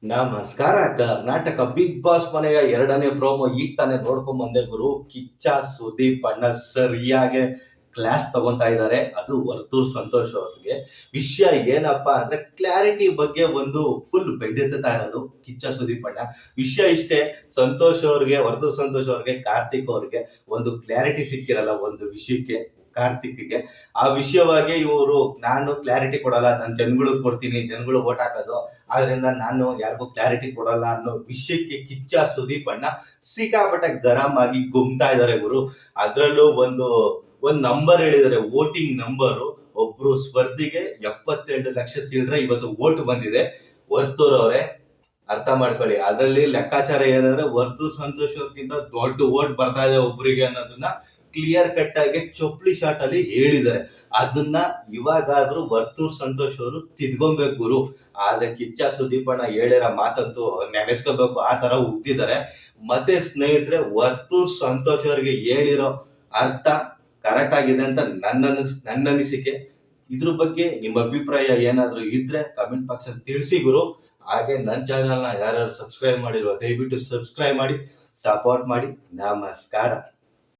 ನಮಸ್ಕಾರ. Karnataka big boss ಮನೆಯ 2ನೇ ಪ್ರೋಮೋ ಈಗ ತಾನೇ ನೋಡ್ಕೊಂಡ್ ಬಂದೆ ಗುರು. ಕಿಚ್ಚ ಸುದೀಪ್ ಅಣ್ಣ ಸರಿಯಾಗಿ ಕ್ಲಾಸ್ ತಗೊಂತಾ ಇದ್ದಾರೆ. ಅದು ವರ್ತೂರ್ ಸಂತೋಷ್ ಅವ್ರಿಗೆ. ವಿಷಯ ಏನಪ್ಪಾ ಅಂದ್ರೆ ಕ್ಲಾರಿಟಿ ಬಗ್ಗೆ ಒಂದು ಫುಲ್ ಬೆಂಡೆತ್ತಾ ಇರೋದು ಕಿಚ್ಚ ಸುದೀಪ್ ಅಣ್ಣ. ವಿಷಯ ಇಷ್ಟೇ, ವರ್ತೂರ್ ಸಂತೋಷ್ ಅವ್ರಿಗೆ, ಕಾರ್ತಿಕ್ ಅವ್ರಿಗೆ ಒಂದು ಕ್ಲಾರಿಟಿ ಸಿಕ್ಕಿರಲ್ಲ ಒಂದು ವಿಷಯಕ್ಕೆ. ಕಾರ್ತಿಕ್ಗೆ ಆ ವಿಷಯವಾಗಿ ಇವರು ನಾನು ಕ್ಲಾರಿಟಿ ಕೊಡಲ್ಲ, ನಾನು ಜನಗಳಿಗೆ ಕೊಡ್ತೀನಿ, ಜನಗಳು ಓಟ್ ಹಾಕೋದು, ಆದ್ರಿಂದ ನಾನು ಯಾರಿಗೂ ಕ್ಲಾರಿಟಿ ಕೊಡಲ್ಲ ಅನ್ನೋ ವಿಷಯಕ್ಕೆ ಕಿಚ್ಚ ಸುದೀಪ್ ಅಣ್ಣ ಸಿಕ್ಕಾಪಟ್ಟೆ ಗರಂ ಆಗಿ ಗುಮ್ತಾ ಇದಾರೆ ಗುರು. ಅದ್ರಲ್ಲೂ ಒಂದು ನಂಬರ್ ಹೇಳಿದ್ದಾರೆ, ವೋಟಿಂಗ್ ನಂಬರು. ಒಬ್ರು ಸ್ಪರ್ಧಿಗೆ 72 ಲಕ್ಷ ಚಿಲ್ಲರೆ ಇವತ್ತು ವೋಟ್ ಬಂದಿದೆ. ವರ್ತೂರ್ ಅವರೇ ಅರ್ಥ ಮಾಡ್ಕೊಳ್ಳಿ. ಅದರಲ್ಲಿ ಲೆಕ್ಕಾಚಾರ ಏನಂದ್ರೆ ವರ್ತೂರ್ ಸಂತೋಷ್ ಅವ್ರಿಗಿಂತ ದೊಡ್ಡ ವೋಟ್ ಬರ್ತಾ ಇದೆ ಒಬ್ರಿಗೆ ಅನ್ನೋದನ್ನ ಕ್ಲಿಯರ್ ಕಟ್ ಆಗಿ ಚೊಪ್ಲಿ ಶಾಟ್ ಅಲ್ಲಿ ಹೇಳಿದ್ದಾರೆ. ಅದನ್ನ ಇವಾಗಾದ್ರೂ ವರ್ತೂರ್ ಸಂತೋಷ್ ಅವರು ತಿದ್ಕೊಬೇಕು ಗುರು. ಆದ್ರೆ ಕಿಚ್ಚ ಸುದೀಪ್ ಅಣ್ಣ ಹೇಳಿರೋ ಮಾತಂತೂ ನೆನೆಸ್ಕೋಬೇಕು, ಆ ತರ ಉಗ್ದಿದ್ದಾರೆ. ಮತ್ತೆ ಸ್ನೇಹಿತರೆ, ವರ್ತೂರ್ ಸಂತೋಷ್ ಅವ್ರಿಗೆ ಹೇಳಿರೋ ಅರ್ಥ ಕರೆಕ್ಟ್ ಆಗಿದೆ ಅಂತ ನನ್ನ ಅನಿಸಿಕೆ. ಇದ್ರ ಬಗ್ಗೆ ನಿಮ್ಮ ಅಭಿಪ್ರಾಯ ಏನಾದ್ರು ಇದ್ರೆ ಕಮೆಂಟ್ ಬಾಕ್ಸ್ ಅಲ್ಲಿ ತಿಳಿಸಿ ಗುರು. ಹಾಗೆ ನನ್ನ ಚಾನಲ್ನ ಯಾರ್ಯಾರು ಸಬ್ಸ್ಕ್ರೈಬ್ ಮಾಡಿರೋ ದಯವಿಟ್ಟು ಸಬ್ಸ್ಕ್ರೈಬ್ ಮಾಡಿ, ಸಪೋರ್ಟ್ ಮಾಡಿ. ನಮಸ್ಕಾರ.